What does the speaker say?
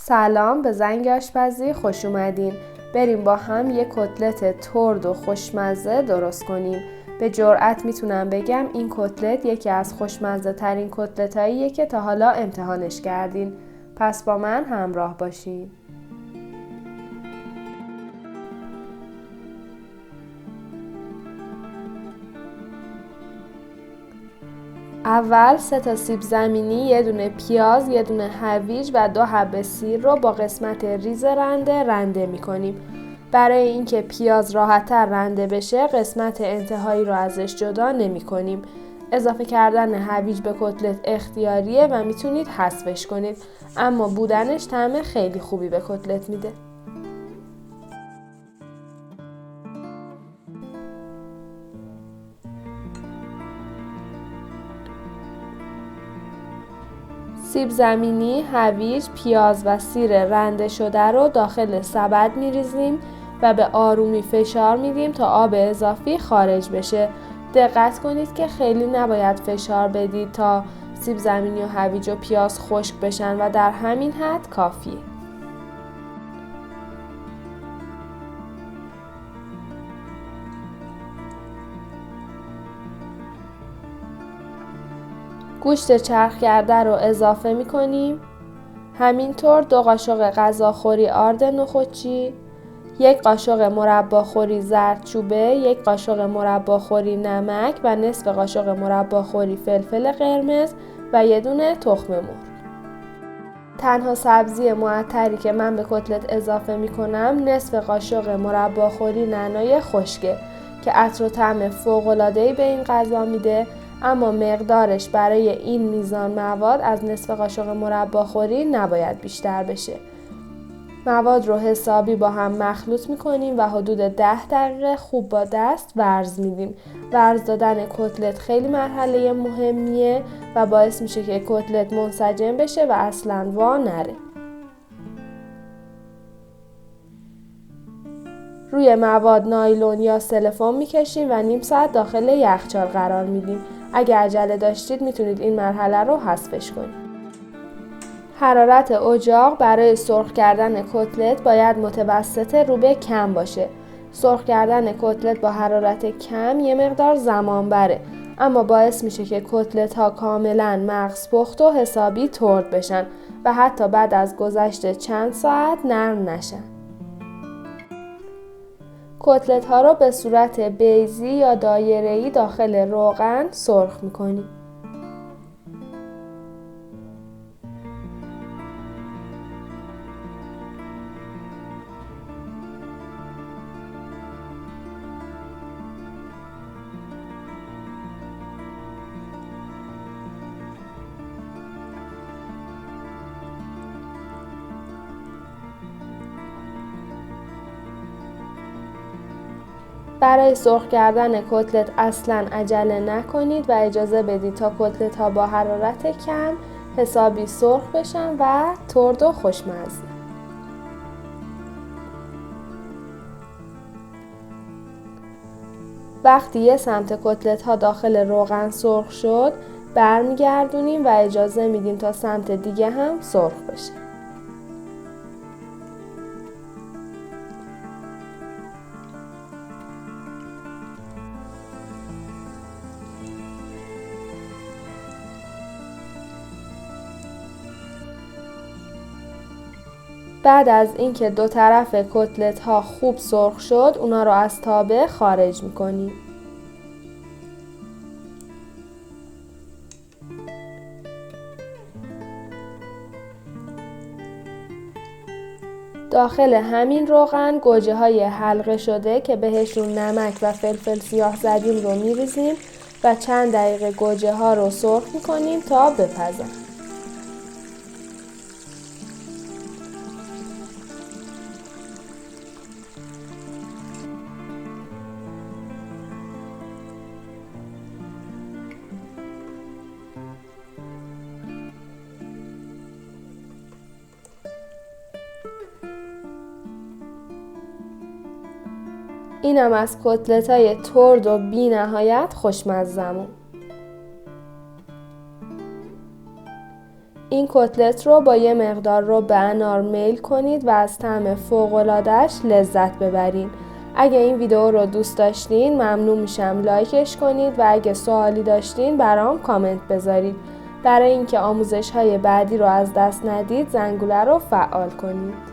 سلام، به زنگ آشپزی خوش اومدین. بریم با هم یک کتلت ترد و خوشمزه درست کنیم. به جرئت میتونم بگم این کتلت یکی از خوشمزه ترین کتلتاییه که تا حالا امتحانش کردین. پس با من همراه باشین. اول 3 سیب زمینی، یه دونه پیاز، یه دونه هویج و 2 حبه سیر رو با قسمت ریز رنده میکنیم. برای اینکه پیاز راحت‌تر رنده بشه قسمت انتهایی رو ازش جدا نمی‌کنیم. اضافه کردن هویج به کتلت اختیاریه و میتونید حذفش کنید، اما بودنش طعم خیلی خوبی به کتلت میده. سیب زمینی، هویج، پیاز و سیر رنده شده رو داخل سبد میریزیم و به آرومی فشار میدیم تا آب اضافی خارج بشه. دقت کنید که خیلی نباید فشار بدید تا سیب زمینی و هویج و پیاز خشک بشن و در همین حد کافیه. گوشت چرخ کرده رو اضافه میکنیم. همینطور 2 قاشق غذاخوری آرد نخودچی، 1 قاشق مرباخوری زردچوبه، 1 قاشق مرباخوری نمک و نصف قاشق مرباخوری فلفل قرمز و یه دونه تخم مرغ. تنها سبزی معطری که من به کتلت اضافه میکنم نصف قاشق مرباخوری نعنای خشکه که عطر و طعم فوق‌العاده‌ای به این غذا میده، اما مقدارش برای این میزان مواد از نصف قاشق مرباخوری نباید بیشتر بشه. مواد رو حسابی با هم مخلوط میکنیم و حدود 10 دقیقه خوب با دست ورز میدیم. ورز دادن کتلت خیلی مرحله مهمیه و باعث میشه که کتلت منسجم بشه و اصلاً وا نره. روی مواد نایلون یا سلفون میکشیم و نیم ساعت داخل یخچال قرار میدیم. اگه عجله داشتید میتونید این مرحله رو حذفش کنید. حرارت اجاق برای سرخ کردن کتلت باید متوسط رو به کم باشه. سرخ کردن کتلت با حرارت کم یه مقدار زمان بره، اما باعث میشه که کتلت ها کاملا مغز پخت و حسابی ترد بشن و حتی بعد از گذشت چند ساعت نرم نشن. کتلت ها رو به صورت بیضی یا دایره‌ای داخل روغن سرخ میکنیم. برای سرخ کردن کتلت اصلاً عجله نکنید و اجازه بدید تا کتلت ها با حرارت کم حسابی سرخ بشن و ترد و خوشمزه. وقتی یه سمت کتلت ها داخل روغن سرخ شد برمیگردونیم و اجازه میدیم تا سمت دیگه هم سرخ بشه. بعد از اینکه دو طرف کتلت ها خوب سرخ شد اونا رو از تابه خارج میکنیم. داخل همین روغن گوجه های حلقه شده که بهشون نمک و فلفل سیاه زدیم رو میریزیم و چند دقیقه گوجه ها رو سرخ میکنیم تا بپزن. اینم از کتلت‌های ترد و بی نهایت خوشمزه‌مون. این کتلت رو با یه مقدار رب انار میل کنید و از طعم فوق‌العاده‌اش لذت ببرین. اگه این ویدیو رو دوست داشتین ممنون میشم لایکش کنید و اگه سوالی داشتین برام کامنت بذارید. برای اینکه آموزش‌های بعدی رو از دست ندید زنگوله رو فعال کنید.